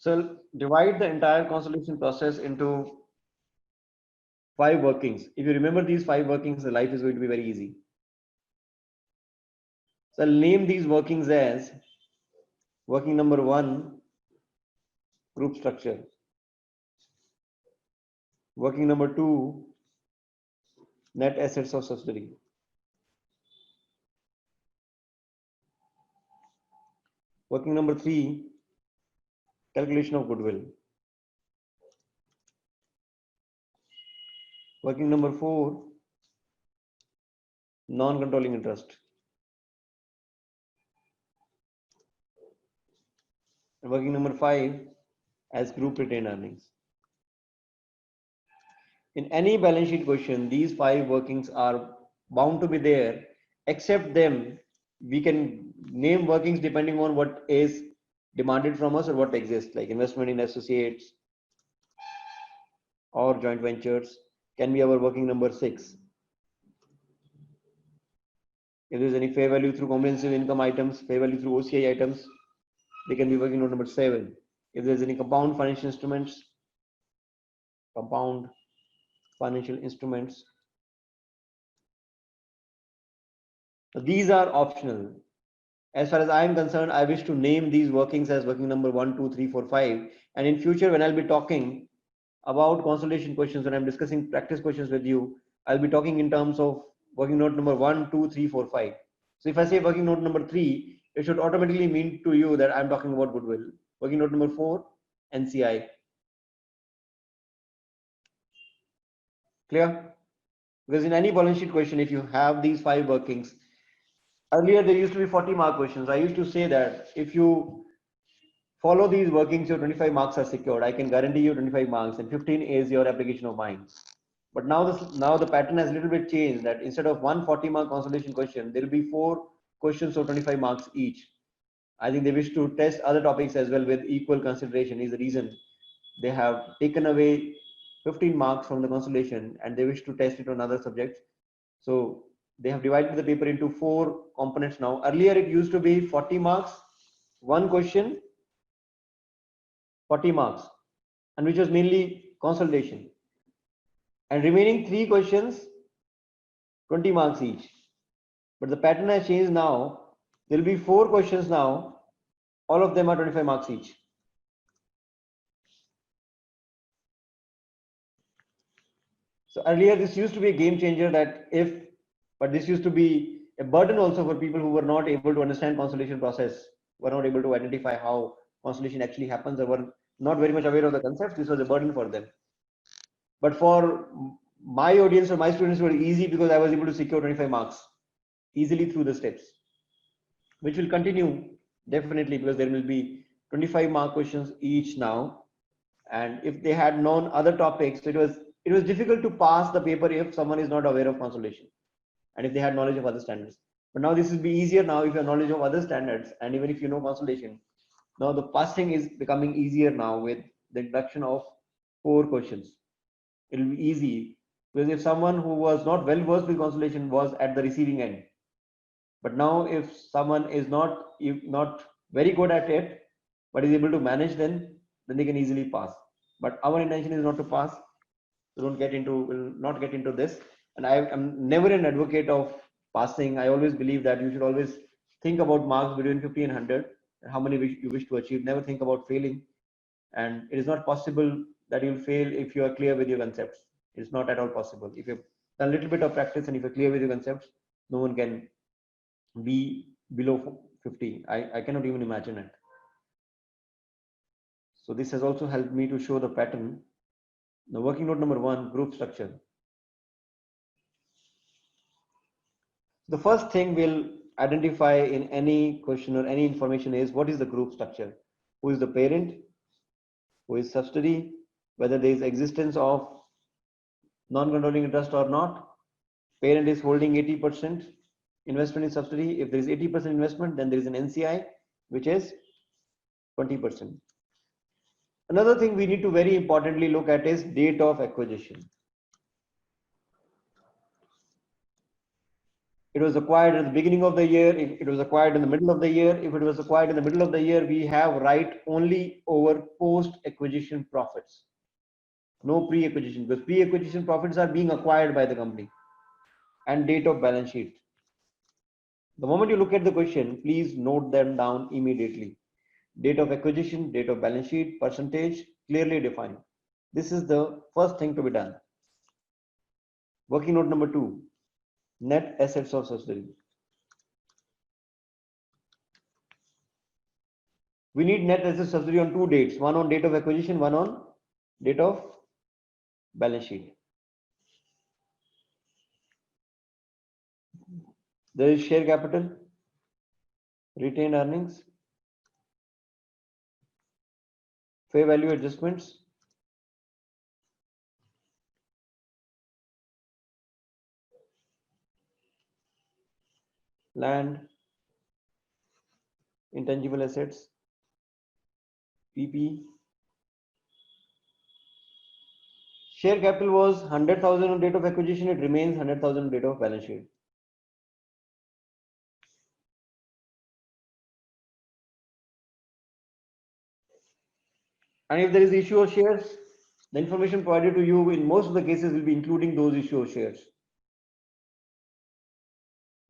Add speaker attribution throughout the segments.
Speaker 1: So divide the entire consolidation process into 5 workings. If you remember these 5 workings, the life is going to be very easy. So I'll name these workings as working number 1, group structure. Working number 2, net assets of subsidiary. Working number 3, calculation of goodwill. Working number 4, non-controlling interest. And working number 5, as group retained earnings. In any balance sheet question, these 5 workings are bound to be there. Except them, we can name workings depending on what is demanded from us or what exists, like investment in associates or joint ventures can be our working number 6. If there's any fair value through comprehensive income items, fair value through OCI items, they can be working note number 7. If there's any compound financial instruments, so these are optional. As far as I am concerned, I wish to name these workings as working number 1, 2, 3, 4, 5. And in future, when I'll be talking about consolidation questions, when I'm discussing practice questions with you, I'll be talking in terms of working note number 1, 2, 3, 4, 5. So if I say working note number 3, it should automatically mean to you that I'm talking about goodwill. Working note number 4, NCI. Clear? Because in any balance sheet question, if you have these 5 workings, earlier there used to be 40-mark questions. I used to say that if you follow these workings, your 25 marks are secured. I can guarantee you 25 marks, and 15 is your application of mine. But now the pattern has a little bit changed, that instead of 1 40-mark consolidation question, there will be 4 questions of 25 marks each. I think they wish to test other topics as well with equal consideration is the reason they have taken away 15 marks from the consolidation and they wish to test it on other subjects. So they have divided the paper into 4 components now. Earlier it used to be 40 marks, 1 question, 40 marks, and which was mainly consolidation. And remaining 3 questions, 20 marks each. But the pattern has changed now. There will be 4 questions now. All of them are 25 marks each. So earlier this used to be a game changer but this used to be a burden also for people who were not able to understand consolidation process, were not able to identify how consolidation actually happens, or were not very much aware of the concepts. This was a burden for them. But for my audience or my students, were easy because I was able to secure 25 marks easily through the steps, which will continue definitely because there will be 25 mark questions each now. And if they had known other topics, it was difficult to pass the paper if someone is not aware of consolidation and if they had knowledge of other standards. But now this will be easier now if you have knowledge of other standards, and even if you know consolidation. Now the passing is becoming easier now with the introduction of 4 questions. It will be easy because if someone who was not well versed with consolidation was at the receiving end, but now if someone is not very good at it but is able to manage, then they can easily pass. But our intention is not to pass, so will not get into this. And I am never an advocate of passing. I always believe that you should always think about marks between 50 and 100, how many you wish to achieve. Never think about failing. And it is not possible that you'll fail if you are clear with your concepts. It's not at all possible. If you've done a little bit of practice and if you're clear with your concepts, no one can be below 50. I cannot even imagine it. So this has also helped me to show the pattern. Now working note number 1, group structure. The first thing we'll identify in any question or any information is what is the group structure? Who is the parent? Who is subsidiary? Whether there is existence of non-controlling interest or not. Parent is holding 80% investment in subsidiary. If there is 80% investment, then there is an NCI, which is 20%. Another thing we need to very importantly look at is date of acquisition. it was acquired at the beginning of the year, if it was acquired in the middle of the year, if it was acquired in the middle of the year, we have right only over post-acquisition profits. No pre-acquisition, because pre-acquisition profits are being acquired by the company. And date of balance sheet. The moment you look at the question, please note them down immediately. Date of acquisition, date of balance sheet, percentage, clearly defined. This is the first thing to be done. Working note number 2, net assets of subsidiary. We need net assets subsidiary on 2 dates, one on date of acquisition, one on date of balance sheet. There is share capital, retained earnings, fair value adjustments, land, intangible assets, PP. Share capital was 100,000 on date of acquisition, it remains 100,000 on date of balance sheet. And if there is issue of shares, the information provided to you in most of the cases will be including those issue of shares.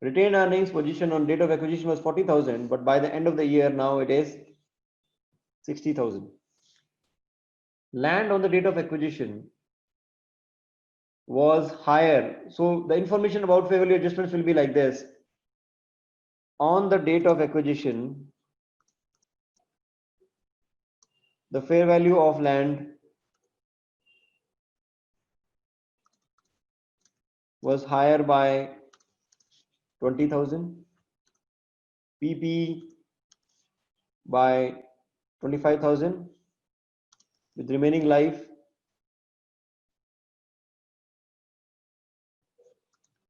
Speaker 1: Retained earnings position on date of acquisition was 40,000, but by the end of the year now it is 60,000. Land on the date of acquisition was higher. So the information about fair value adjustments will be like this. On the date of acquisition, the fair value of land was higher by 20,000, PP by 25,000, with remaining life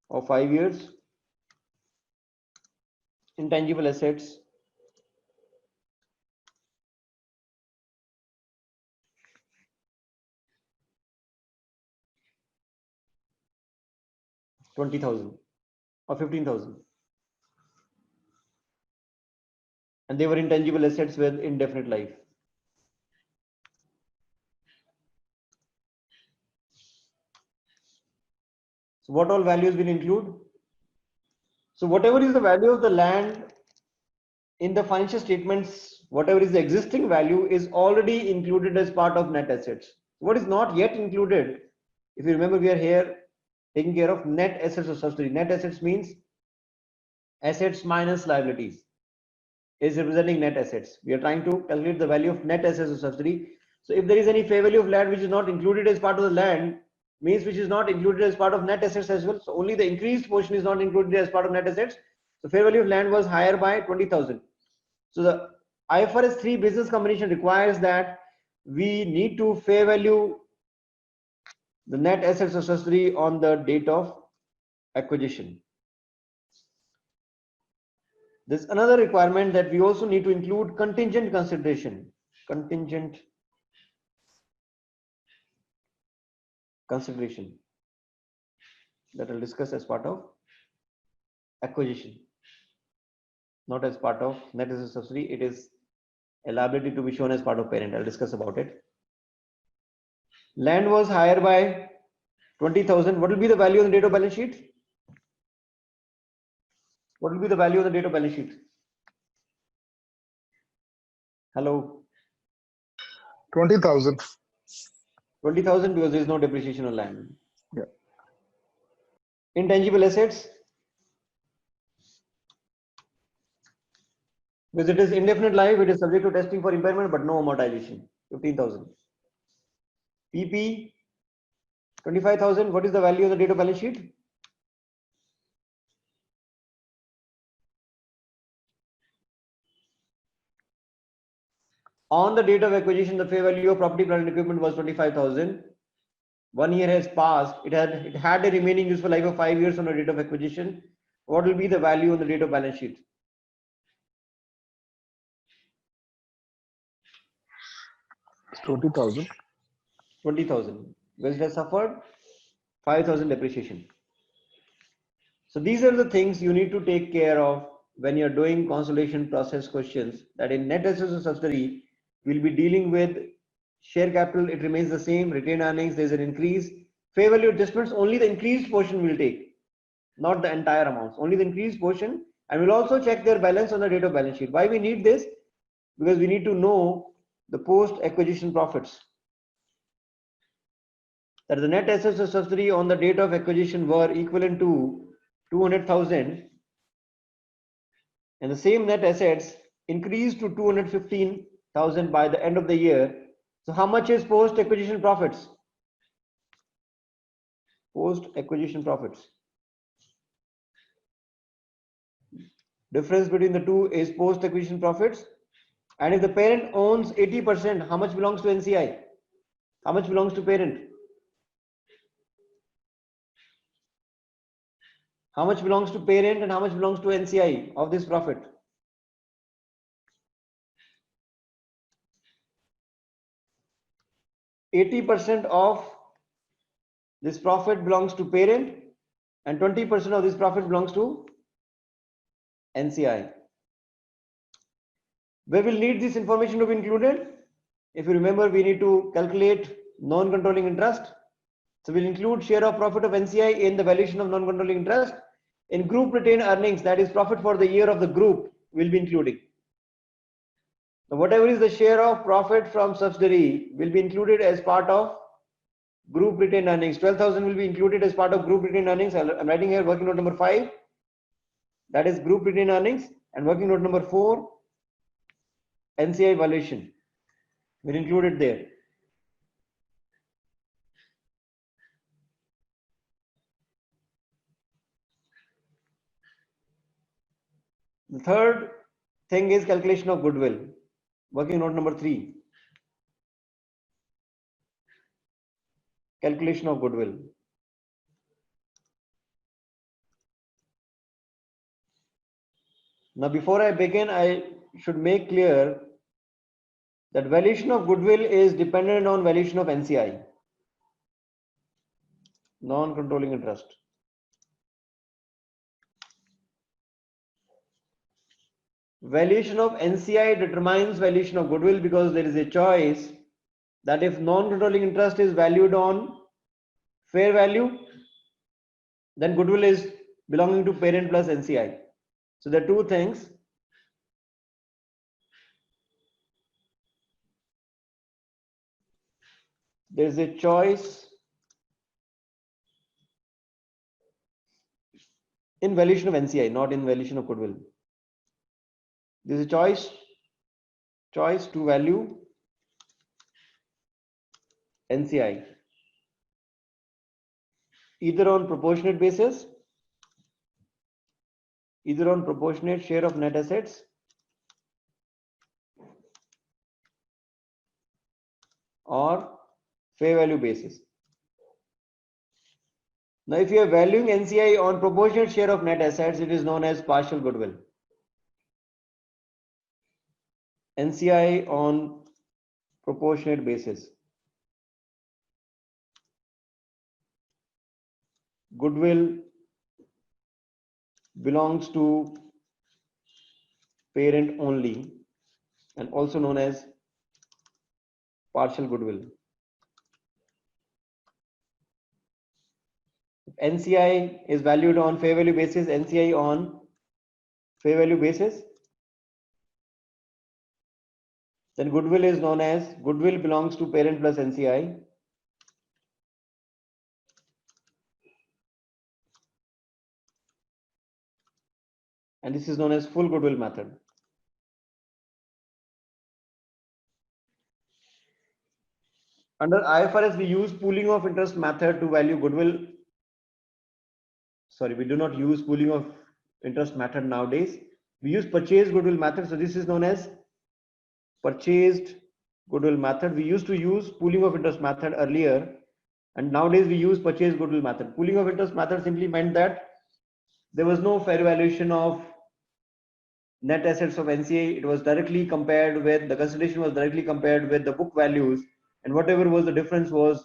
Speaker 1: of 5 years. Intangible assets $20,000 or 15,000, and they were intangible assets with indefinite life. So what all values will include? So whatever is the value of the land in the financial statements, whatever is the existing value is already included as part of net assets. What is not yet included, if you remember, we are here taking care of net assets of subsidiary. Net assets means assets minus liabilities is representing net assets. We are trying to calculate the value of net assets of subsidiary. So if there is any fair value of land which is not included as part of the land, means which is not included as part of net assets as well. So only the increased portion is not included as part of net assets. So fair value of land was higher by 20,000. So the IFRS 3 business combination requires that we need to fair value the net assets of subsidiary on the date of acquisition. There's another requirement that we also need to include contingent consideration. Contingent consideration that I'll discuss as part of acquisition, not as part of net assets of subsidiary. It is a liability to be shown as part of parent. I'll discuss about it. Land was higher by 20,000. What will be the value on the date of balance sheet? What will be the value on the date of balance sheet? Hello?
Speaker 2: 20,000.
Speaker 1: 20,000 because there is no depreciation on land.
Speaker 2: Yeah.
Speaker 1: Intangible assets. Because it is indefinite life, it is subject to testing for impairment, but no amortization. 15,000. PP 25,000. What is the value of the date of balance sheet? On the date of acquisition, the fair value of property, plant, and equipment was 25,000. 1 year has passed. It had a remaining useful life of 5 years on the date of acquisition. What will be the value on the date of balance sheet?
Speaker 2: 20,000.
Speaker 1: 20,000. Because it has suffered 5,000 depreciation. So these are the things you need to take care of when you're doing consolidation process questions. That in net assets or subsidiary, we'll be dealing with share capital, it remains the same, retained earnings, there's an increase. Fair value adjustments, only the increased portion will take, not the entire amounts, only the increased portion. And we'll also check their balance on the date of balance sheet. Why we need this? Because we need to know the post acquisition profits. That the net assets of subsidiary on the date of acquisition were equivalent to 200,000, and the same net assets increased to 215,000 by the end of the year. So how much is post acquisition profits? Post acquisition profits. Difference between the two is post acquisition profits. And if the parent owns 80%, how much belongs to NCI? How much belongs to parent? How much belongs to parent and how much belongs to NCI of this profit? %80 of this profit belongs to parent and 20% of this profit belongs to NCI. Where will need this information to be included? If you remember, we need to calculate non-controlling interest. So we'll include share of profit of NCI in the valuation of non-controlling interest. In group retained earnings, that is profit for the year of the group, will be including. So whatever is the share of profit from subsidiary will be included as part of group retained earnings. 12,000 will be included as part of group retained earnings. I'm writing here working note number 5. That is group retained earnings, and working note number 4, NCI valuation. We'll include it there. The third thing is calculation of goodwill. Working note number 3. Calculation of goodwill. Now, before I begin, I should make clear that valuation of goodwill is dependent on valuation of NCI, non-controlling interest. Valuation of NCI determines valuation of goodwill because there is a choice that if non-controlling interest is valued on fair value, then goodwill is belonging to parent plus NCI. So there are two things. There is a choice in valuation of NCI, not in valuation of goodwill. There is a choice to value NCI either on proportionate basis, either on proportionate share of net assets, or fair value basis. Now, if you are valuing NCI on proportionate share of net assets, it is known as partial goodwill. NCI on proportionate basis. Goodwill belongs to parent only and also known as partial goodwill. NCI is valued on fair value basis, NCI on fair value basis, then goodwill is known as goodwill belongs to parent plus NCI. And this is known as full goodwill method. Under IFRS, we use pooling of interest method to value goodwill. Sorry, we do not use pooling of interest method nowadays. We use purchase goodwill method. So this is known as purchased goodwill method. We used to use pooling of interest method earlier, and nowadays we use purchase goodwill method. Pooling of interest method simply meant that there was no fair valuation of net assets of NCA. It was directly compared with, the consideration was directly compared with the book values, and whatever was the difference was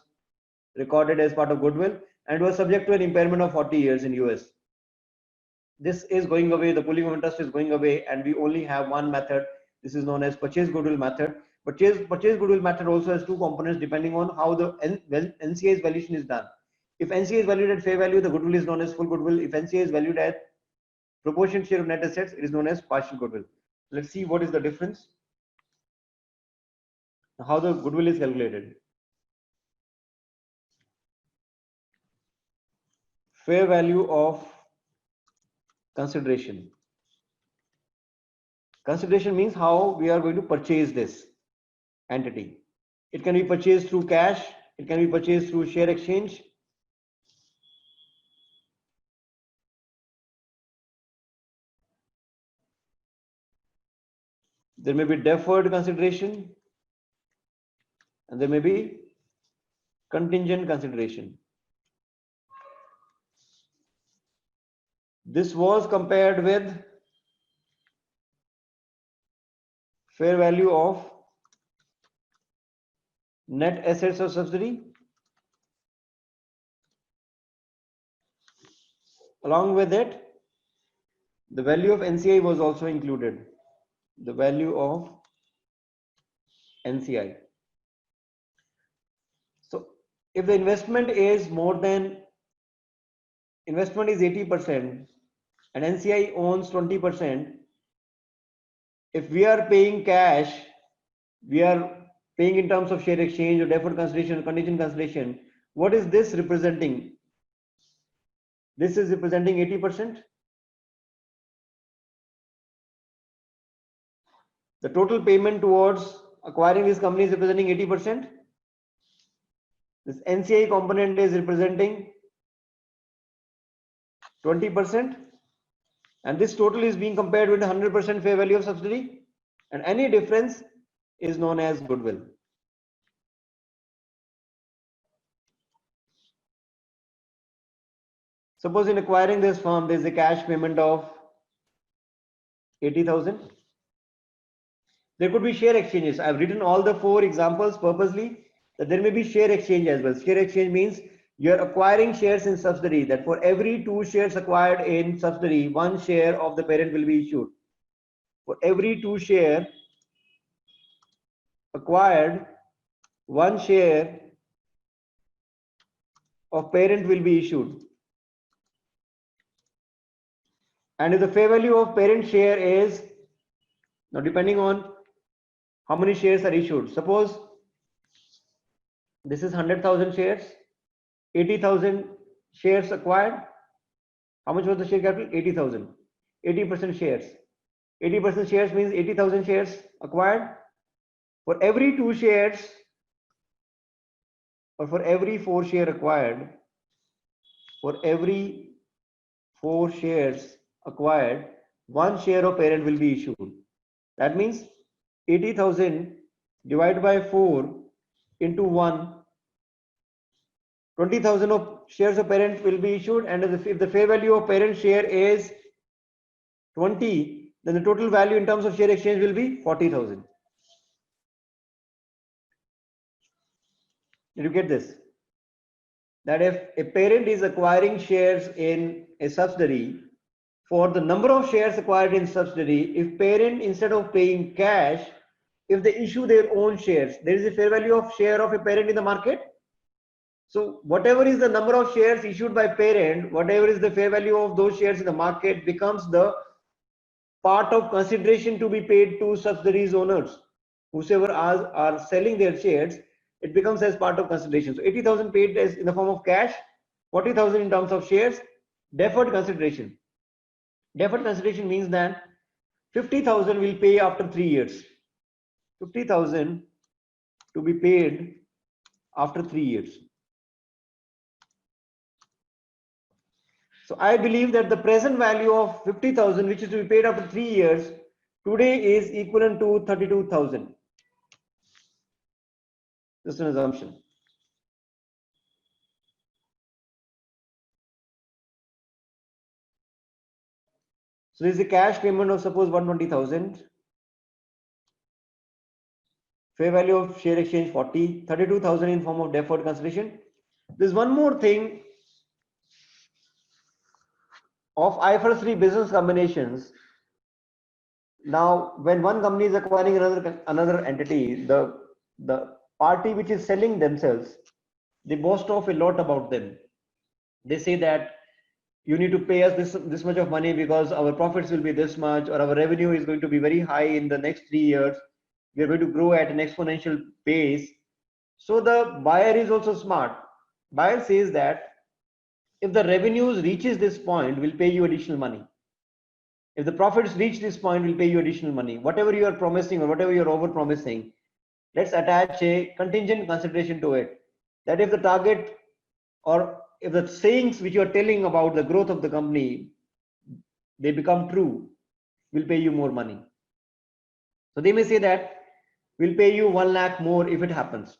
Speaker 1: recorded as part of goodwill, and was subject to an impairment of 40 years in US. this is going away, the pooling of interest is going away, and we only have one method. This is known as purchase goodwill method. Purchase goodwill method also has two components depending on how the NCA's valuation is done. If NCA is valued at fair value, the goodwill is known as full goodwill. If NCA is valued at proportionate share of net assets, it is known as partial goodwill. Let's see what is the difference, how the goodwill is calculated. Fair value of consideration. Consideration means how we are going to purchase this entity. It can be purchased through cash, it can be purchased through share exchange. There may be deferred consideration, and there may be contingent consideration. This was compared with fair value of net assets of subsidiary. Along with it, the value of NCI was also included. The value of NCI. So if the investment is 80% and NCI owns 20%, if we are paying cash, we are paying in terms of share exchange or deferred consideration or contingent consideration, what is this representing? This is representing 80%. The total payment towards acquiring this company is representing 80%. This NCI component is representing 20%. And this total is being compared with 100% fair value of subsidiary. And any difference is known as goodwill. Suppose in acquiring this firm, there is a cash payment of 80,000. There could be share exchanges. I've written all the 4 examples purposely that there may be share exchange as well. Share exchange means you're acquiring shares in subsidiary, that for every 2 shares acquired in subsidiary, 1 share of the parent will be issued. For every 2 share acquired, 1 share of parent will be issued. And if the fair value of parent share is, now depending on how many shares are issued, suppose this is 100,000 shares, 80,000 shares acquired. How much was the share capital? 80,000. 80% shares. 80% shares means 80,000 shares acquired. For every 2 shares or for every 4 share acquired, for every 4 shares acquired, 1 share of parent will be issued. That means 80,000 divided by 4 into 1, 20,000 of shares of parent will be issued, and if the fair value of parent share is 20, then the total value in terms of share exchange will be 40,000. Did you get this? That if a parent is acquiring shares in a subsidiary, for the number of shares acquired in subsidiary, if parent, instead of paying cash, if they issue their own shares, there is a fair value of share of a parent in the market. So whatever is the number of shares issued by parent, whatever is the fair value of those shares in the market becomes the part of consideration to be paid to subsidiaries owners. Whosoever are selling their shares, it becomes as part of consideration. So 80,000 paid as in the form of cash, 40,000 in terms of shares, deferred consideration. Deferred consideration means that 50,000 will pay after 3 years. 50,000 to be paid after 3 years. So I believe that the present value of 50,000, which is to be paid after 3 years, today is equivalent to 32,000. Just an assumption. So this is a cash payment of suppose 120,000. Fair value of share exchange 40, 32,000 in form of deferred consideration. There's one more thing of IFRS 3 business combinations. Now, when one company is acquiring another entity, the party which is selling themselves, they boast off a lot about them. They say that you need to pay us this much of money because our profits will be this much, or our revenue is going to be very high in the next 3 years. We are going to grow at an exponential pace. So the buyer is also smart. Buyer says that if the revenues reaches this point, we'll pay you additional money. If the profits reach this point, we'll pay you additional money. Whatever you are promising or whatever you're over promising, let's attach a contingent consideration to it. That if the target or if the sayings which you are telling about the growth of the company, they become true, we'll pay you more money. So they may say that we'll pay you 1 lakh more if it happens.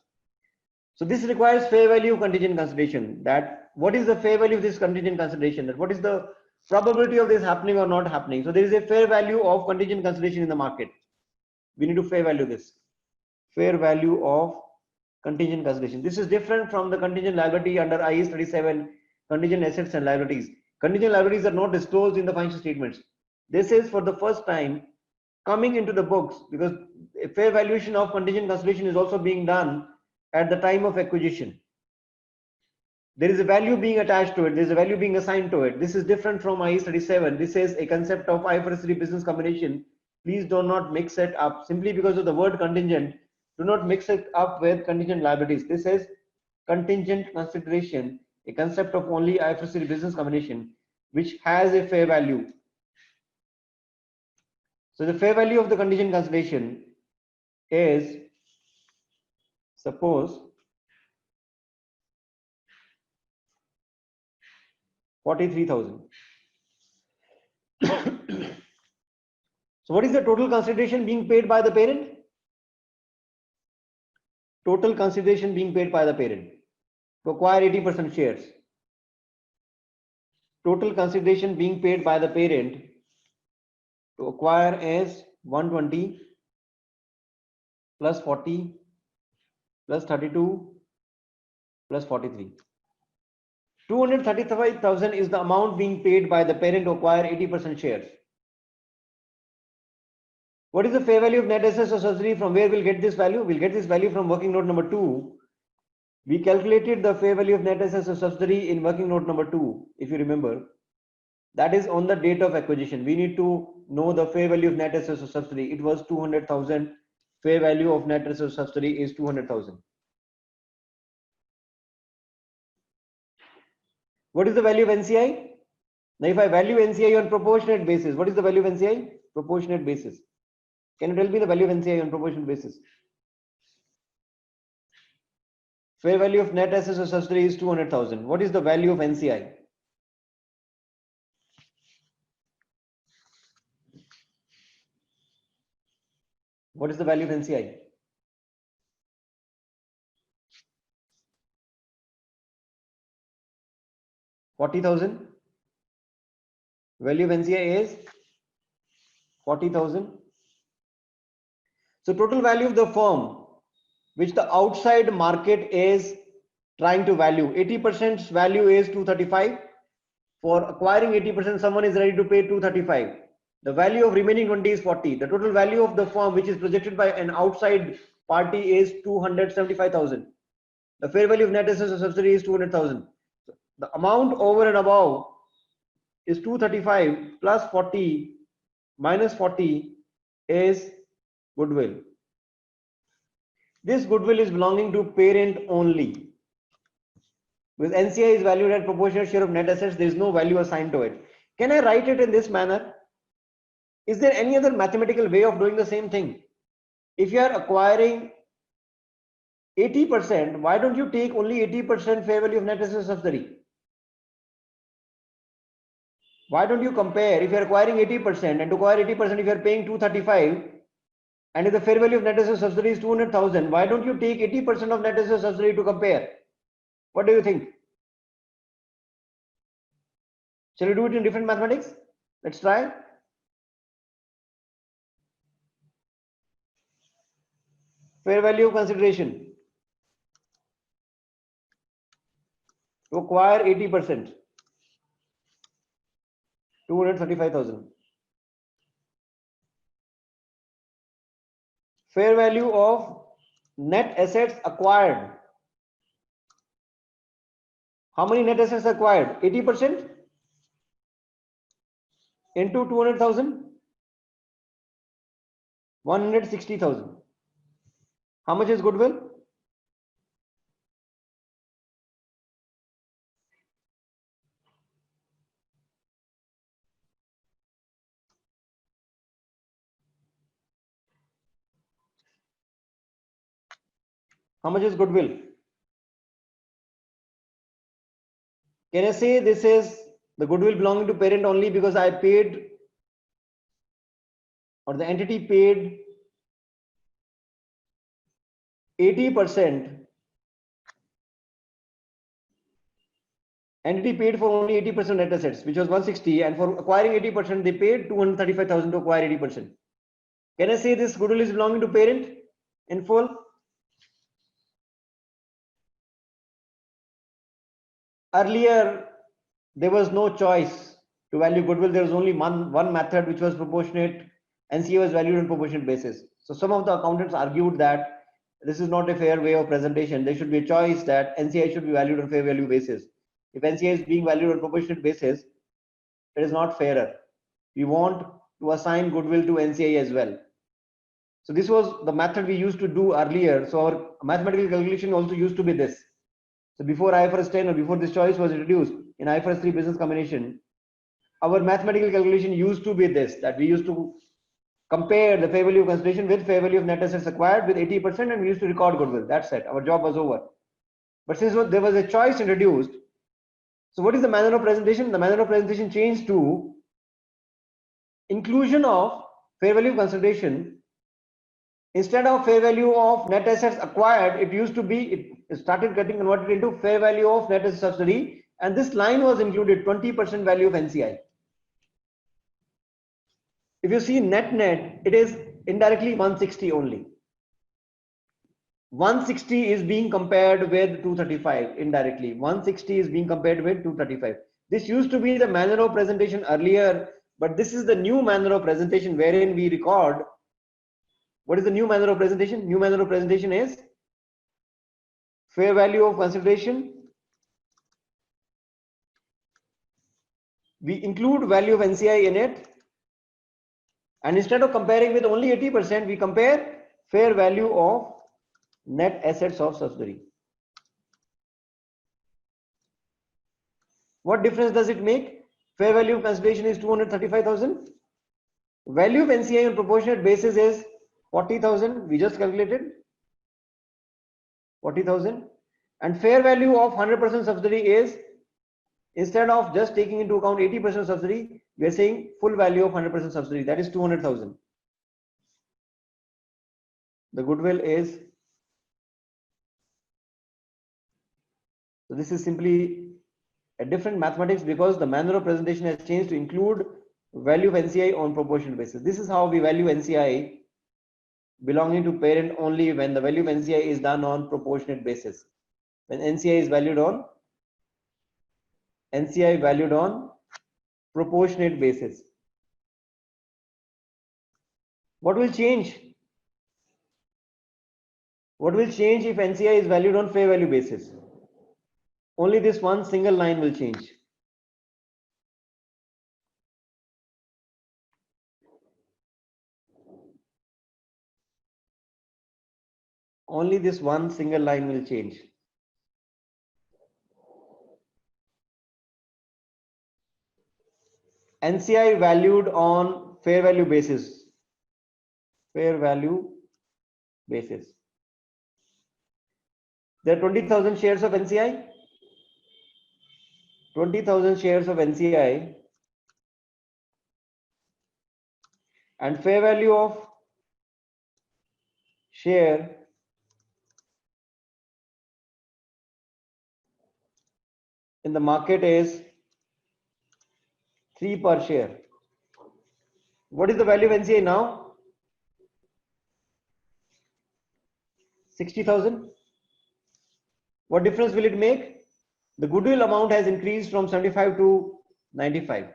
Speaker 1: So this requires fair value contingent consideration. That what is the fair value of this contingent consideration? That what is the probability of this happening or not happening? So there is a fair value of contingent consideration in the market. We need to fair value this. Fair value of contingent consideration. This is different from the contingent liability under IAS 37, contingent assets and liabilities. Contingent liabilities are not disclosed in the financial statements. This is for the first time coming into the books because a fair valuation of contingent consideration is also being done at the time of acquisition. There is a value being attached to it. There is a value being assigned to it. This is different from IAS 37. This is a concept of IFRS 3 business combination. Please do not mix it up simply because of the word contingent. Do not mix it up with contingent liabilities. This is contingent consideration, a concept of only IFRS 3 business combination, which has a fair value. So the fair value of the contingent consideration is, suppose, 43,000. So what is the total consideration being paid by the parent? Total consideration being paid by the parent to acquire 80% shares. Total consideration being paid by the parent to acquire is 120 plus 40 plus 32 plus 43. 235,000 is the amount being paid by the parent to acquire 80% shares. What is the fair value of net assets or subsidiary? From where we'll get this value? We'll get this value from working note number 2. We calculated the fair value of net assets or subsidiary in working note number 2, if you remember. That is on the date of acquisition. We need to know the fair value of net assets or subsidiary. It was 200,000. Fair value of net assets or subsidiary is 200,000. What is the value of NCI? Now, if I value NCI on proportionate basis, what is the value of NCI? Proportionate basis. Can you tell me the value of NCI on proportionate basis? Fair value of net assets or subsidiary is 200,000. What is the value of NCI? What is the value of NCI? $40,000. Value of NCI is 40,000. So total value of the firm, which the outside market is trying to value, 80% value is 235. For acquiring 80%, someone is ready to pay 235. The value of remaining 20 is 40. The total value of the firm, which is projected by an outside party, is 275,000. The fair value of net assets or subsidiary is 200,000. So the amount over and above is 235 plus 40 minus 40 is goodwill. This goodwill is belonging to parent only. Because NCI is valued at proportionate share of net assets, there is no value assigned to it. Can I write it in this manner? Is there any other mathematical way of doing the same thing? If you are acquiring 80%, why don't you take only 80% fair value of net assets subsidiary? Why don't you compare? If you are acquiring 80% and to acquire 80%, if you are paying 235, and if the fair value of net assets subsidiary is 200,000, why don't you take 80% of net assets subsidiary to compare? What do you think? Shall we do it in different mathematics? Let's try. Fair value of consideration to acquire 80%. 235,000. Fair value of net assets acquired. How many net assets acquired? 80% into 200,000, 160,000. How much is goodwill? How much is goodwill? Can I say this is the goodwill belonging to parent only because I paid, or the entity paid 80%. Entity paid for only 80% net assets, which was 160, and for acquiring 80%, they paid 235,000 to acquire 80%. Can I say this goodwill is belonging to parent in full? Earlier, there was no choice to value goodwill. There was only one method, which was proportionate. NCA was valued on proportionate basis. So some of the accountants argued that this is not a fair way of presentation. There should be a choice that NCI should be valued on fair value basis. If NCI is being valued on proportionate basis, it is not fairer. We want to assign goodwill to NCI as well. So this was the method we used to do earlier. So our mathematical calculation also used to be this. So before IFRS 10 or before this choice was introduced in IFRS 3 business combination, our mathematical calculation used to be this, that we used to compare the fair value of consideration with fair value of net assets acquired with 80%, and we used to record goodwill. That's it. Our job was over. But since there was a choice introduced, so what is the manner of presentation? The manner of presentation changed to inclusion of fair value of consideration. Instead of fair value of net assets acquired, it used to be, it started getting converted into fair value of net assets subsidiary, and this line was included 20% value of NCI. If you see net, it is indirectly 160 only. 160 is being compared with 235 indirectly. 160 is being compared with 235. This used to be the manner of presentation earlier, but this is the new manner of presentation wherein we record. What is the new manner of presentation? New manner of presentation is fair value of consideration. We include value of NCI in it. And instead of comparing with only 80%, we compare fair value of net assets of subsidiary. What difference does it make? Fair value of consideration is 235,000. Value of NCI on proportionate basis is 40,000. We just calculated 40,000. And fair value of 100% subsidiary is, instead of just taking into account 80% subsidiary, we are saying full value of 100% subsidiary, that is 200,000. The goodwill is, so this is simply a different mathematics because the manner of presentation has changed to include value of NCI on proportional basis. This is how we value NCI belonging to parent only when the value of NCI is done on proportionate basis. When NCI is valued on proportionate basis. What will change? What will change if NCI is valued on fair value basis? Only this one single line will change. Only this one single line will change. NCI valued on fair value basis. Fair value basis. There are 20,000 shares of NCI. 20,000 shares of NCI. And fair value of share in the market is 3 per share. What is the value of NCI now? 60,000. What difference will it make? The goodwill amount has increased from 75 to 95.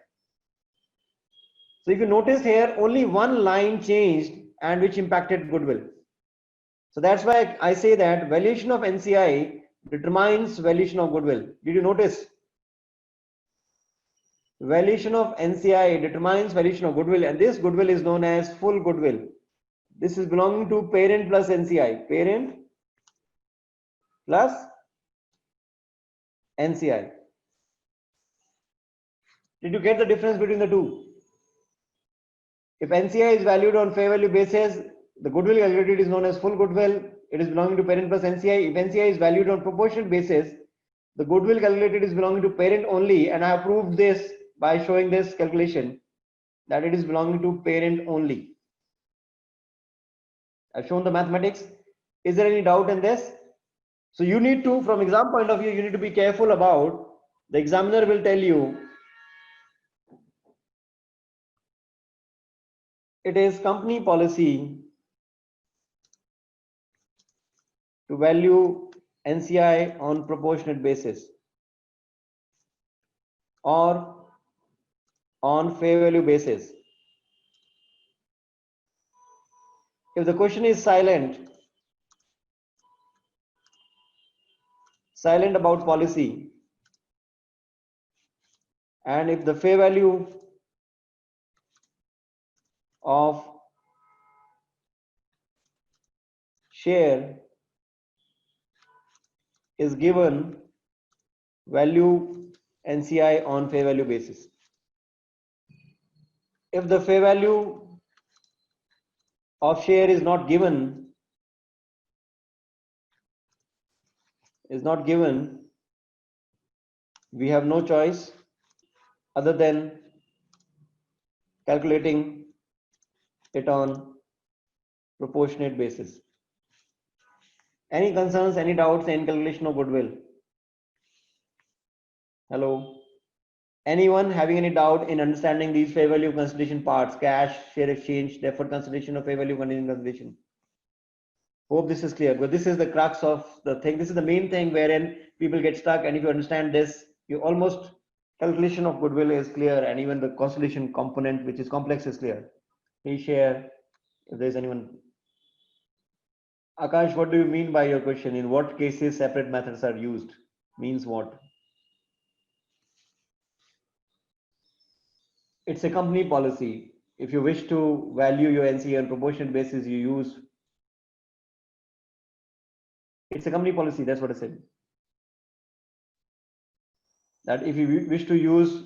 Speaker 1: So if you notice here, only one line changed and which impacted goodwill. So that's why I say that valuation of NCI determines valuation of goodwill. Did you notice? Valuation of NCI determines valuation of goodwill, and this goodwill is known as full goodwill. This is belonging to parent plus NCI. Parent plus NCI. Did you get the difference between the two? If NCI is valued on fair value basis, the goodwill calculated is known as full goodwill. It is belonging to parent plus NCI. If NCI is valued on proportionate basis, the goodwill calculated is belonging to parent only, and I have proved this by showing this calculation that it is belonging to parent only. I've shown the mathematics. Is there any doubt in this? So you need to, from exam point of view, you need to be careful about, the examiner will tell you it is company policy to value NCI on proportionate basis or on fair value basis. If the question is silent about policy, and if the fair value of share is given, value NCI on fair value basis. If the fair value of share is not given, we have no choice other than calculating it on proportionate basis. Any concerns, any doubts in calculation of goodwill? Hello? Anyone having any doubt in understanding these fair value consideration parts, cash, share exchange, deferred consideration of fair value contingent consideration? Hope this is clear, but this is the crux of the thing. This is the main thing wherein people get stuck, and if you understand this, you almost calculation of goodwill is clear, and even the consolidation component, which is complex, is clear. Please share if there's anyone. Akash, what do you mean by your question? In what cases separate methods are used? Means what? It's a company policy. If you wish to value your NCA on proportionate basis, you use. It's a company policy. That's what I said. That if you wish to use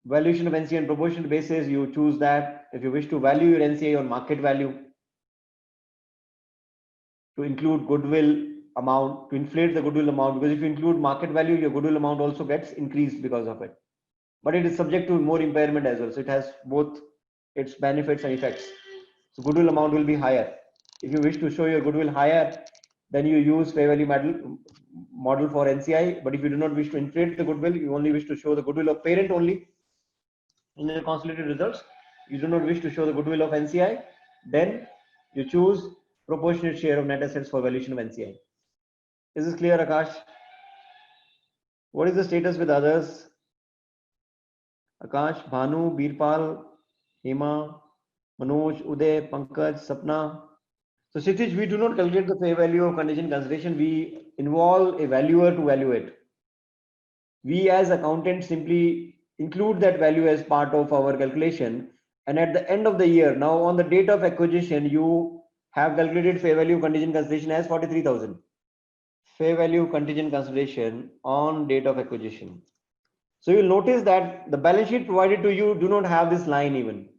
Speaker 1: valuation of NCA on proportionate basis, you choose that. If you wish to value your NCA on market value, to include goodwill amount, to inflate the goodwill amount, because if you include market value, your goodwill amount also gets increased because of it. But it is subject to more impairment as well. So it has both its benefits and effects. So goodwill amount will be higher. If you wish to show your goodwill higher, then you use fair value model for NCI. But if you do not wish to inflate the goodwill, you only wish to show the goodwill of parent only in the consolidated results, you do not wish to show the goodwill of NCI, then you choose proportionate share of net assets for valuation of NCI. Is this clear, Akash? What is the status with others? Akash, Bhanu, Birpal, Hema, Manoj, Uday, Pankaj, Sapna. So Kshitij, we do not calculate the fair value of contingent consideration. We involve a valuer to value it. We as accountants simply include that value as part of our calculation. And at the end of the year, now on the date of acquisition, you have calculated fair value contingent consideration as 43,000. Fair value contingent consideration on date of acquisition. So you'll notice that the balance sheet provided to you do not have this line even.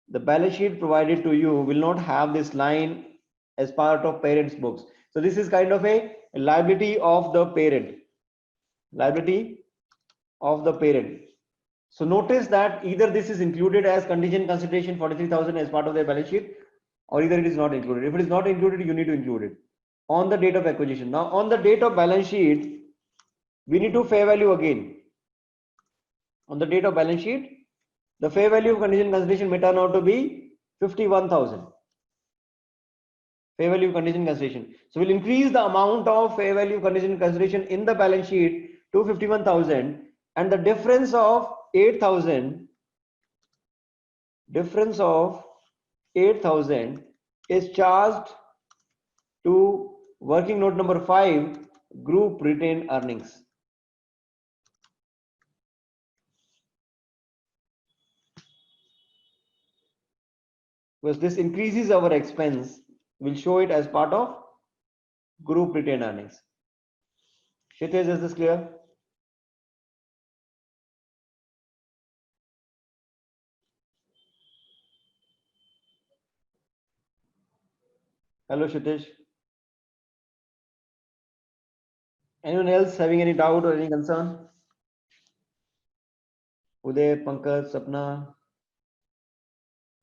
Speaker 1: The balance sheet provided to you will not have this line as part of parent's books. So this is kind of a liability of the parent. Liability of the parent. So notice that either this is included as contingent consideration 43,000 as part of their balance sheet, or either it is not included. If it is not included, you need to include it on the date of acquisition. Now on the date of balance sheet, we need to fair value again. On the date of balance sheet, the fair value of contingent consideration may turn out to be 51,000. Fair value contingent consideration. So we'll increase the amount of fair value contingent consideration in the balance sheet to 51,000, and the difference of 8,000 difference of 8,000 is charged to working note number 5, group retained earnings. Because this increases our expense, we'll show it as part of group retained earnings. Kshitij, is this clear? Hello, Kshitij. Anyone else having any doubt or any concern? Uday, Pankaj, Sapna,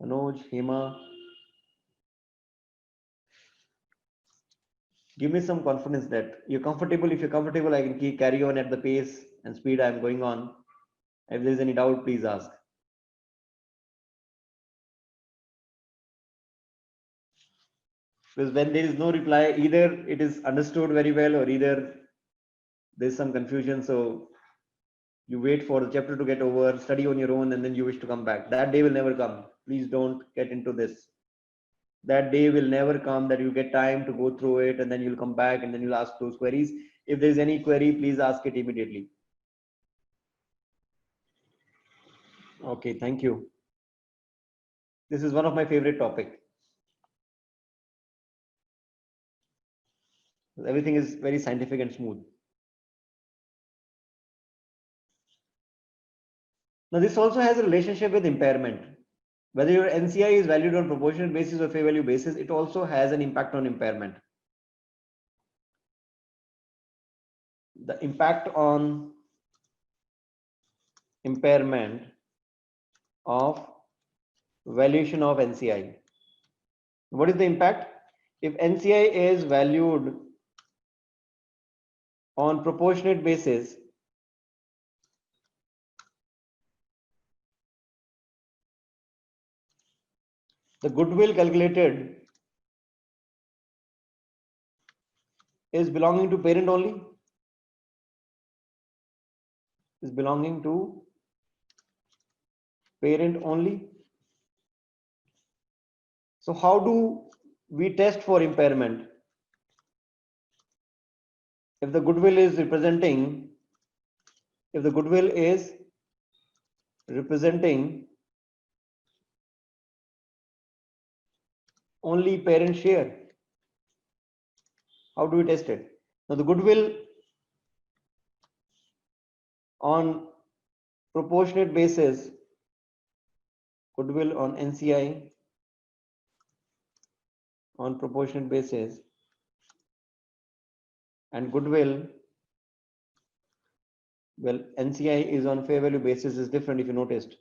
Speaker 1: Manoj, Hema. Give me some confidence that you're comfortable. If you're comfortable, I can keep carry on at the pace and speed I'm going on. If there's any doubt, please ask. Because when there is no reply, either it is understood very well or either there's some confusion. So you wait for the chapter to get over, study on your own, and then you wish to come back. That day will never come. Please don't get into this. That day will never come that you get time to go through it and then you'll come back and then you'll ask those queries. If there's any query, please ask it immediately. Okay, thank you. This is one of my favorite topic. Everything is very scientific and smooth. Now this also has a relationship with impairment. Whether your NCI is valued on proportionate basis or fair value basis, it also has an impact on impairment. The impact on impairment of valuation of NCI. What is the impact? If NCI is valued on proportionate basis, the goodwill calculated is belonging to parent only, is belonging to parent only. So how do we test for impairment? If the goodwill is representing, if the goodwill is representing only parent share, how do we test it? Now the goodwill on proportionate basis, goodwill on NCI on proportionate basis and goodwill, well, NCI is on fair value basis is different if you noticed.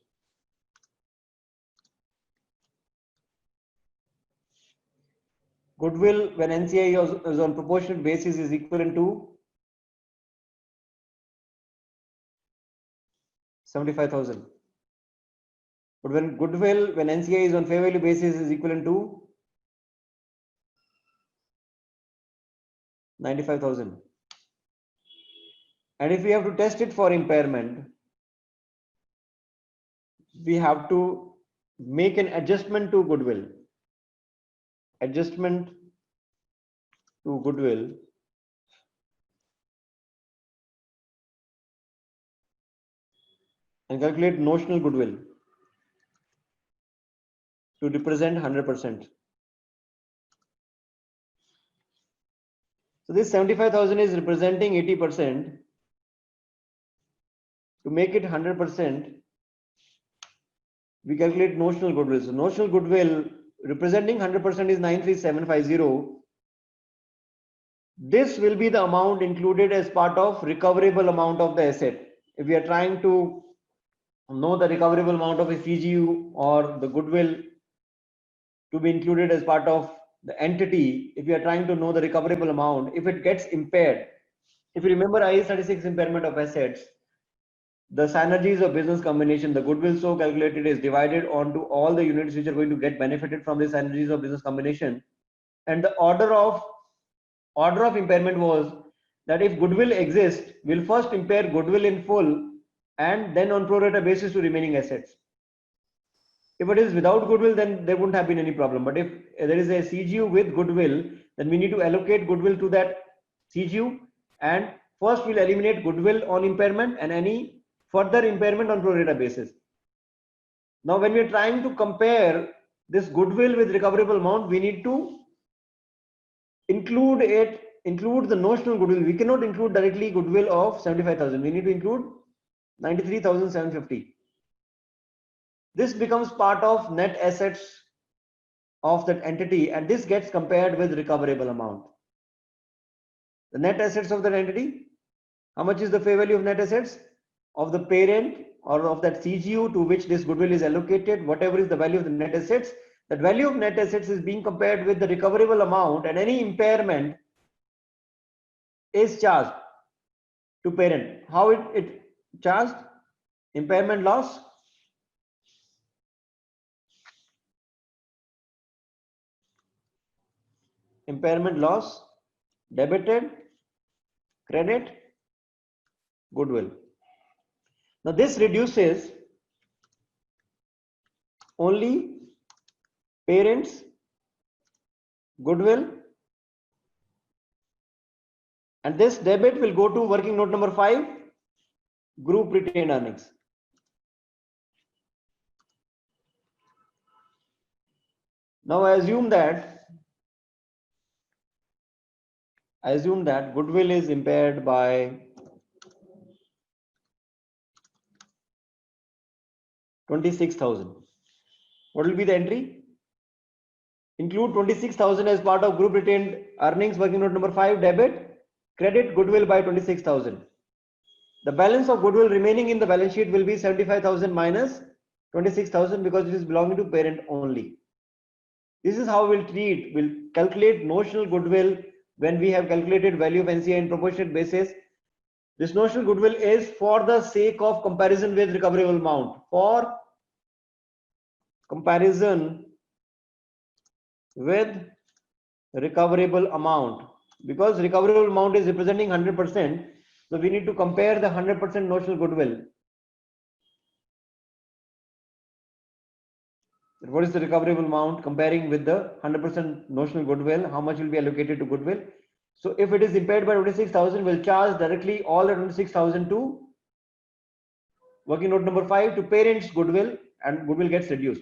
Speaker 1: Goodwill when NCI is on proportionate basis is equivalent to 75,000. But when goodwill when NCI is on fair value basis is equivalent to 95,000. And if we have to test it for impairment, we have to make an adjustment to goodwill. Adjustment to goodwill and calculate notional goodwill to represent 100%. So this 75,000 is representing 80%. To make it 100%, we calculate notional goodwill. So notional goodwill representing 100% is 93750. This will be the amount included as part of recoverable amount of the asset. If we are trying to know the recoverable amount of a CGU or the goodwill to be included as part of the entity, if we are trying to know the recoverable amount, if it gets impaired, if you remember IAS 36 impairment of assets, the synergies of business combination, the goodwill so calculated is divided onto all the units which are going to get benefited from the synergies of business combination. And the order of impairment was that if goodwill exists, we'll first impair goodwill in full and then on pro rata basis to remaining assets. If it is without goodwill, then there wouldn't have been any problem. But if there is a CGU with goodwill, then we need to allocate goodwill to that CGU. And first we'll eliminate goodwill on impairment and any further impairment on pro rata basis. Now, when we are trying to compare this goodwill with recoverable amount, we need to include the notional goodwill. We cannot include directly goodwill of 75,000. We need to include 93,750. This becomes part of net assets of that entity, and this gets compared with recoverable amount. The net assets of that entity, how much is the fair value of net assets of the parent or of that CGU to which this goodwill is allocated, whatever is the value of the net assets, that value of net assets is being compared with the recoverable amount, and any impairment is charged to parent. How it charged? Impairment loss. Impairment loss, debited, credit, goodwill. Now this reduces only parents' goodwill, and this debit will go to working note number 5, group retained earnings. Now I assume that goodwill is impaired by 26,000. What will be the entry? Include 26,000 as part of group retained earnings, working note number 5, debit, credit goodwill by 26,000. The balance of goodwill remaining in the balance sheet will be 75,000 minus 26,000 because it is belonging to parent only. This is how we'll calculate notional goodwill when we have calculated value of NCI in proportionate basis. This notional goodwill is for the sake of comparison with recoverable amount. For comparison with recoverable amount, because recoverable amount is representing 100%, so we need to compare the 100% notional goodwill. What is the recoverable amount comparing with the 100% notional goodwill? How much will be allocated to goodwill? So if it is impaired by 26,000, we'll charge directly all the 26,000 to working note number 5 to parents' goodwill, and goodwill gets reduced.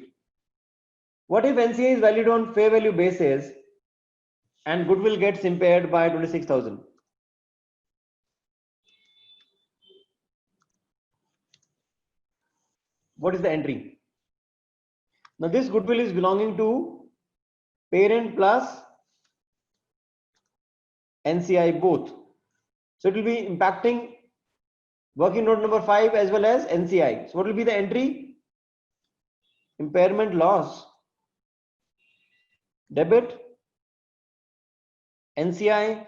Speaker 1: What if NCI is valued on fair value basis and goodwill gets impaired by 26,000? What is the entry? Now this goodwill is belonging to parent plus NCI both. So it will be impacting working note number 5 as well as NCI. So what will be the entry? Impairment loss, debit, NCI,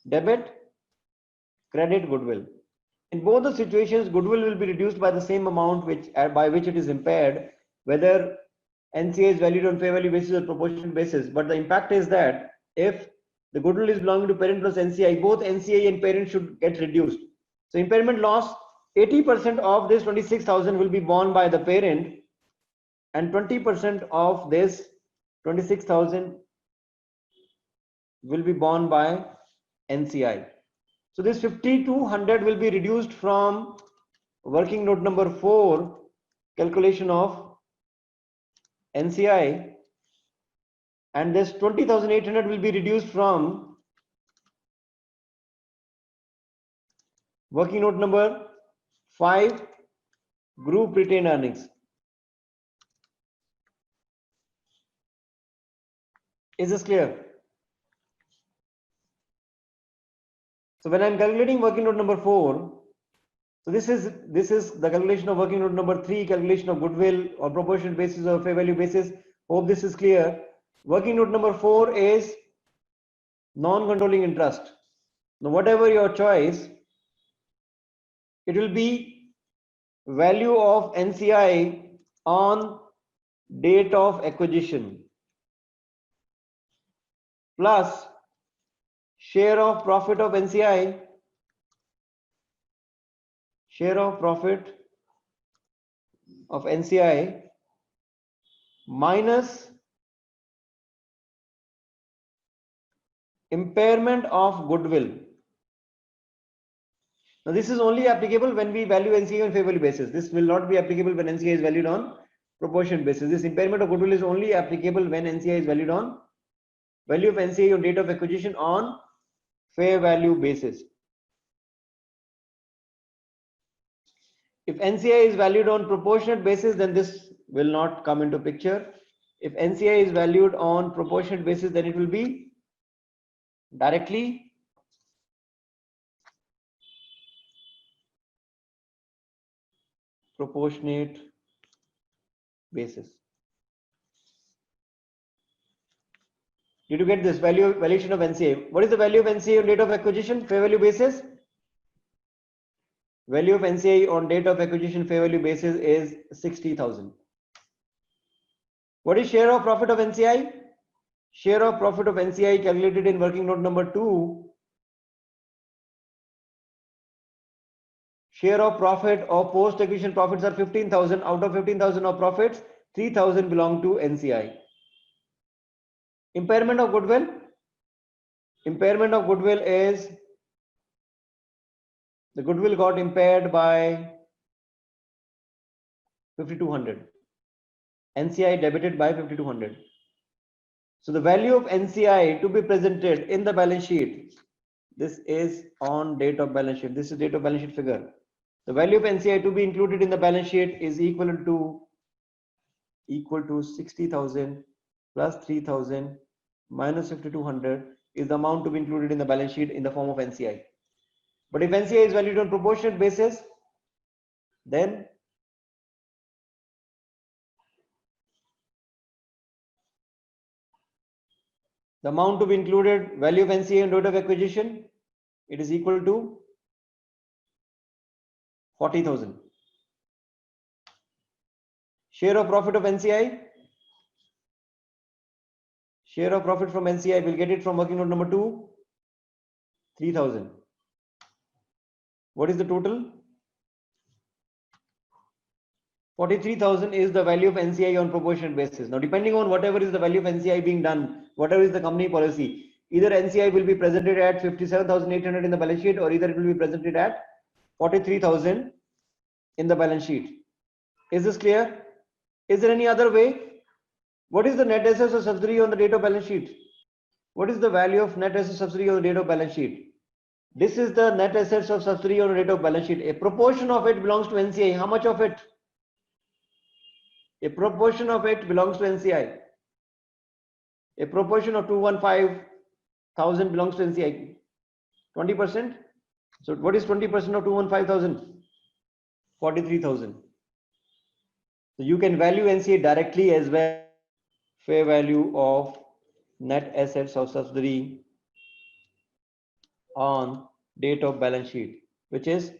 Speaker 1: debit, credit goodwill. In both the situations, goodwill will be reduced by the same amount by which it is impaired, whether NCI is valued on fair value basis or proportionate basis. But the impact is that if the goodwill is belonging to parent plus NCI, both NCI and parent should get reduced. So impairment loss, 80% of this 26,000 will be borne by the parent, and 20% of this 26,000 will be borne by NCI. So this 50 to 100 will be reduced from working note number 4, calculation of NCI, and this 20,800 will be reduced from working note number 5, group retained earnings. Is this clear? So when I'm calculating working note number 4, so this is the calculation of working note number 3, calculation of goodwill or proportionate basis or fair value basis. Hope this is clear. Working note number 4 is non-controlling interest. Now whatever your choice, it will be value of NCI on date of acquisition plus share of profit of NCI, share of profit of NCI minus impairment of goodwill. Now this is only applicable when we value NCA on fair value basis. This will not be applicable when NCA is valued on proportion basis. This impairment of goodwill is only applicable when NCA is valued on value of NCA on date of acquisition on fair value basis. If NCA is valued on proportionate basis, then this will not come into picture. If NCA is valued on proportionate basis, then it will be directly proportionate basis. Did you get this valuation of NCA? What is the value of NCA on date of acquisition fair value basis? Value of NCA on date of acquisition fair value basis is 60,000. What is share of profit of NCI? Share of profit of NCI calculated in working note number 2. Share of profit of post acquisition profits are 15,000. Out of 15,000 of profits, 3,000 belong to NCI. Impairment of goodwill. Impairment of goodwill is the goodwill got impaired by 5,200. NCI debited by 5,200. So the value of NCI to be presented in the balance sheet, this is on date of balance sheet. This is date of balance sheet figure. The value of NCI to be included in the balance sheet is equal to 60,000 plus 3,000 minus 5,200 is the amount to be included in the balance sheet in the form of NCI. But if NCI is valued on proportionate basis, then the amount to be included, value of NCI on date of acquisition, it is equal to 40,000. Share of profit of NCI. Share of profit from NCI, will get it from working note number 2, 3,000. What is the total? 43,000 is the value of NCI on proportionate basis. Now, depending on whatever is the value of NCI being done, whatever is the company policy, either NCI will be presented at 57,800 in the balance sheet, or either it will be presented at 43,000 in the balance sheet. Is this clear? Is there any other way? What is the net assets of subsidiary on the date of balance sheet? What is the value of net assets of subsidiary on the date of balance sheet? This is the net assets of subsidiary on the date of balance sheet. A proportion of it belongs to NCI. How much of it? A proportion of it belongs to NCI. A proportion of 215,000 belongs to NCI. 20%. So what is 20% of 215,000? 43,000. So you can value NCA directly as well. Fair value of net assets of subsidiary on date of balance sheet, which is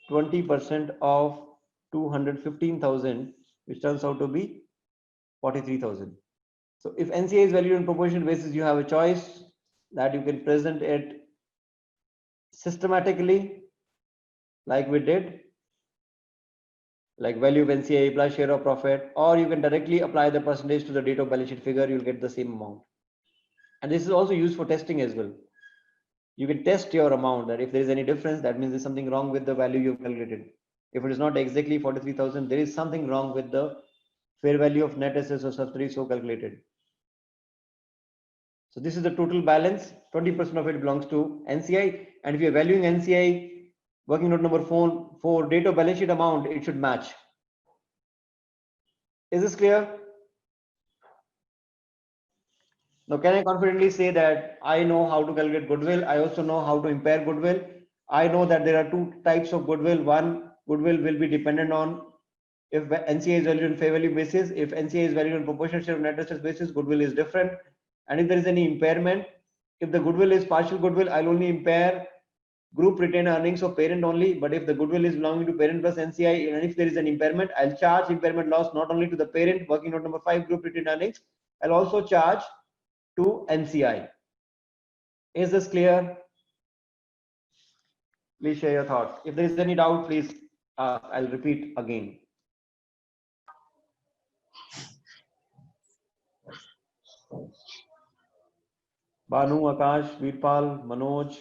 Speaker 1: 20% of 215,000, which turns out to be 43,000. So if NCA is valued on proportionate basis, you have a choice that you can present it systematically, like we did, like value of NCA plus share of profit, or you can directly apply the percentage to the date of balance sheet figure, you'll get the same amount. And this is also used for testing as well. You can test your amount, that if there is any difference, that means there's something wrong with the value you've calculated. If it is not exactly 43,000, there is something wrong with the fair value of net assets of subsidiary so calculated. So this is the total balance. 20% of it belongs to NCI, and if you're valuing NCI, working note number 4 for date of balance sheet amount, it should match. Is this clear? Now, can I confidently say that I know how to calculate goodwill? I also know how to impair goodwill. I know that there are two types of goodwill. One, goodwill will be dependent on if NCA is valued on fair value basis. If NCA is valued on proportionate share of net assets basis, goodwill is different. And if there is any impairment, if the goodwill is partial goodwill, I'll only impair group retained earnings of parent only. But if the goodwill is belonging to parent plus NCI, and if there is an impairment, I'll charge impairment loss not only to the parent, working note number 5, group retained earnings, I'll also charge to NCI. Is this clear? Please share your thoughts. If there is any doubt, please, I'll repeat again. Banu, Akash, Veerpal, Manoj,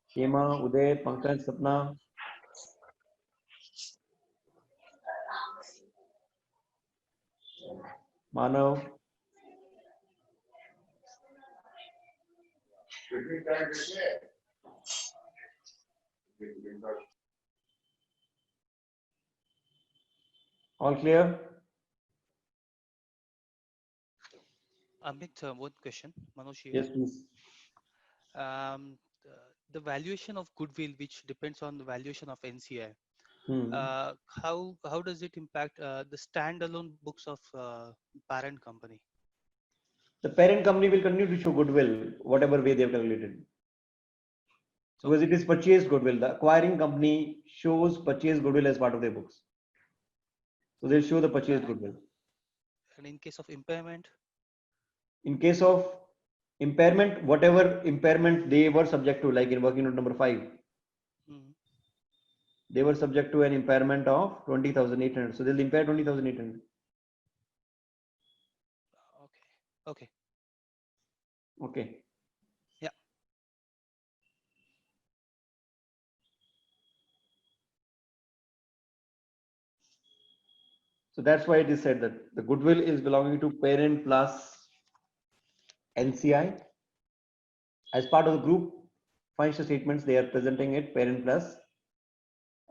Speaker 1: Shema, Uday, Pankaj, Sapna. Manav. All clear?
Speaker 2: Amit, one question, Manoj here.
Speaker 1: Yes, please.
Speaker 2: Um, the valuation of goodwill, which depends on the valuation of NCI,
Speaker 1: Hmm.
Speaker 2: how does it impact the standalone books of parent company?
Speaker 1: The parent company will continue to show goodwill, whatever way they have calculated. Because
Speaker 2: Okay.
Speaker 1: it is purchased goodwill. The acquiring company shows purchased goodwill as part of their books. So they'll show the purchased goodwill.
Speaker 2: And in case of impairment?
Speaker 1: In case of impairment, whatever impairment they were subject to, like in working note number 5, they were subject to an impairment of 20,800. So they'll impair 20,800.
Speaker 2: Okay. Okay.
Speaker 1: Okay.
Speaker 2: Yeah.
Speaker 1: So that's why it is said that the goodwill is belonging to parent plus NCI. As part of the group financial statements, they are presenting it parent plus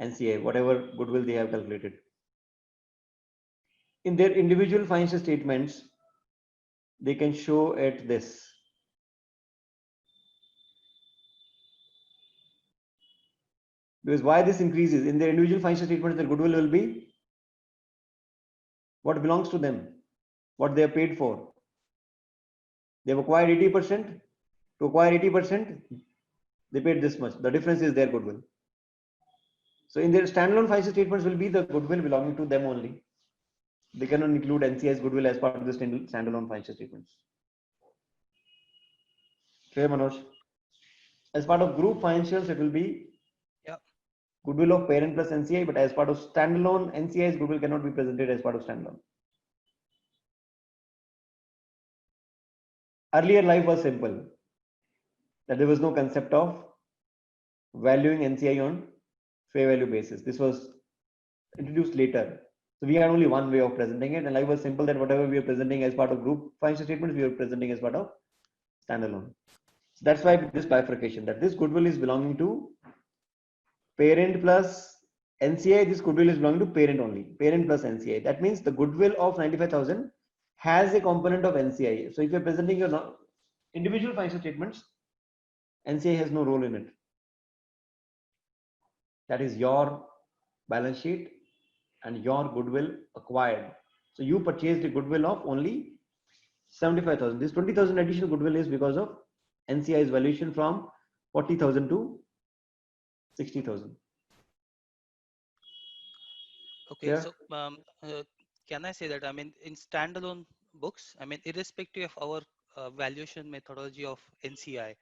Speaker 1: NCI, whatever goodwill they have calculated. In their individual financial statements, they can show it this. Because why this increases? In their individual financial statements, their goodwill will be what belongs to them, what they are paid for. They have acquired 80%. To acquire 80%, they paid this much. The difference is their goodwill. So in their standalone financial statements will be the goodwill belonging to them only. They cannot include NCI's goodwill as part of the standalone financial statements. Clear, Manoj? As part of group financials, it will be goodwill of parent plus NCI, but as part of standalone, NCI's goodwill cannot be presented as part of standalone. Earlier life was simple, that there was no concept of valuing NCI on fair value basis. This was introduced later. So we had only one way of presenting it, and life was simple that whatever we are presenting as part of group financial statements, we are presenting as part of standalone. So that's why this bifurcation, that this goodwill is belonging to parent plus NCI, this goodwill is belonging to parent only, parent plus NCI. That means the goodwill of 95,000 has a component of NCI. So if you're presenting your individual financial statements, NCI has no role in it. That is your balance sheet and your goodwill acquired. So you purchased a goodwill of only 75,000. This 20,000 additional goodwill is because of NCI's valuation from 40,000 to 60,000.
Speaker 2: Okay.
Speaker 1: Yeah.
Speaker 2: So can I say that, I mean, in standalone books, I mean, irrespective of our valuation methodology of NCI,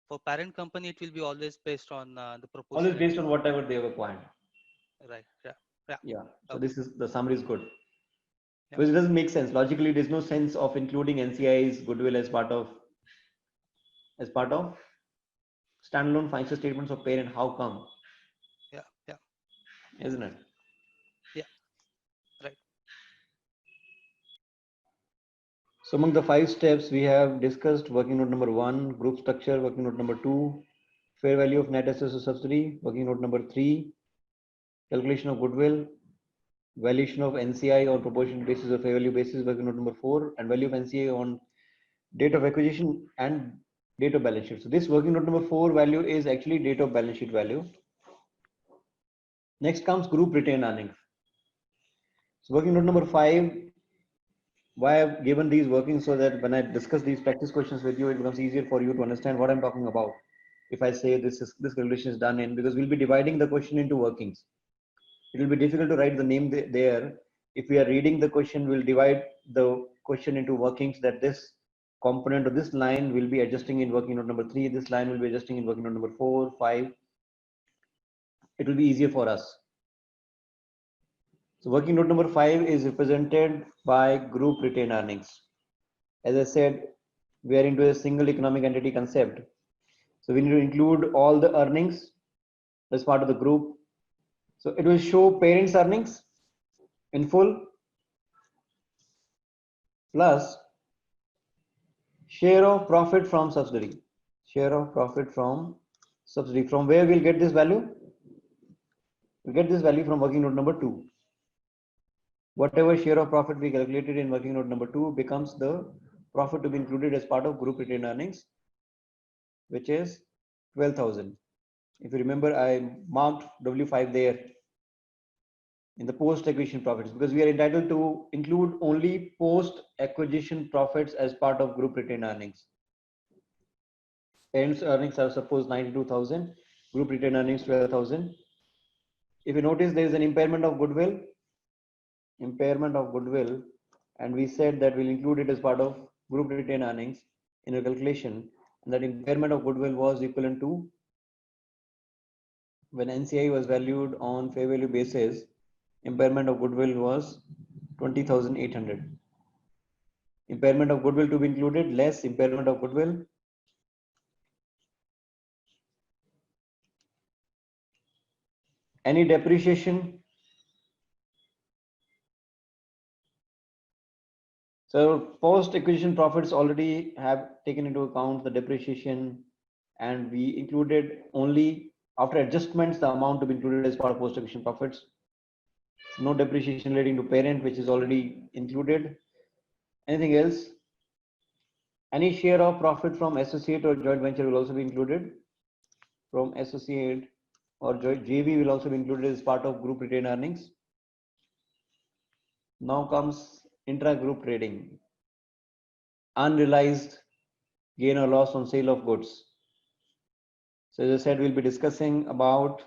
Speaker 2: for parent company, it will be always based on the
Speaker 1: Always based
Speaker 2: proportionality.
Speaker 1: on whatever they have acquired.
Speaker 2: Right. Yeah. Yeah.
Speaker 1: Yeah. So
Speaker 2: Okay.
Speaker 1: this is the summary is good.
Speaker 2: Yeah.
Speaker 1: Because it doesn't make sense. Logically, there's no sense of including NCI's goodwill as part of standalone financial statements of parent. How come?
Speaker 2: Yeah. Yeah.
Speaker 1: Isn't it?
Speaker 2: Yeah. Right.
Speaker 1: So among the 5 steps we have discussed, working note number 1, group structure, working note number 2, fair value of net assets or subsidy, working note number 3, calculation of goodwill, valuation of NCI on proportion basis or fair value basis, working note number 4, and value of NCI on date of acquisition and date of balance sheet. So this working note number 4 value is actually date of balance sheet value. Next comes group retained earnings. So working note number 5, why I've given these workings, so that when I discuss these practice questions with you, it becomes easier for you to understand what I'm talking about. If I say this calculation is done in, because we'll be dividing the question into workings. It will be difficult to write the name there. If we are reading the question, we'll divide the question into workings, that this component of this line will be adjusting in working note number 3, this line will be adjusting in working note number 4, 5. It will be easier for us. So working note number 5 is represented by group retained earnings. As I said, we are into a single economic entity concept. So we need to include all the earnings as part of the group. So it will show parents' earnings in full plus share of profit from subsidiary. Share of profit from subsidiary. From where we'll get this value? We'll get this value from working note number 2. Whatever share of profit we calculated in working note number 2 becomes the profit to be included as part of group retained earnings, which is 12,000. If you remember, I marked W5 there in the post acquisition profits because we are entitled to include only post acquisition profits as part of group retained earnings. Parents earnings are suppose 92,000, group retained earnings 12,000. If you notice, there is an impairment of goodwill, and we said that we'll include it as part of group retained earnings in a calculation, and that impairment of goodwill was equivalent to, when NCI was valued on fair value basis, impairment of goodwill was 20,800. Impairment of goodwill to be included, less impairment of goodwill. Any depreciation? So post acquisition profits already have taken into account the depreciation, and we included only after adjustments the amount to be included as part of post acquisition profits. No depreciation relating to parent, which is already included. Anything else? Any share of profit from associate or joint venture will also be included. From associate or JV will also be included as part of group retained earnings. Now comes intra-group trading. Unrealized gain or loss on sale of goods. So as I said, we'll be discussing about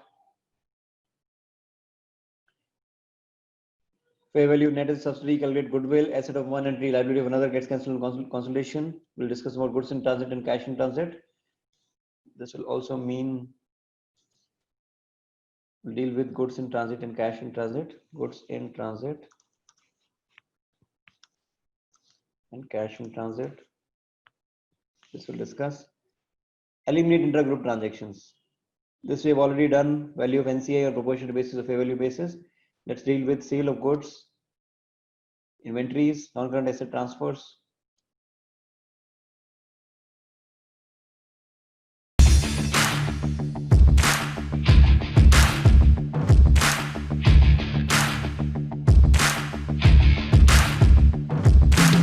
Speaker 1: fair value net as subsidiary, calculate goodwill, asset of one entity, liability of another gets cancelled in consolidation. We'll discuss about goods in transit and cash in transit. This will also mean we'll deal with goods in transit and cash in transit. Goods in transit and cash in transit. This will discuss. Eliminate intra-group transactions. This we have already done. Value of NCI or proportionate basis or fair value basis. Let's deal with sale of goods, inventories, non-current asset transfers,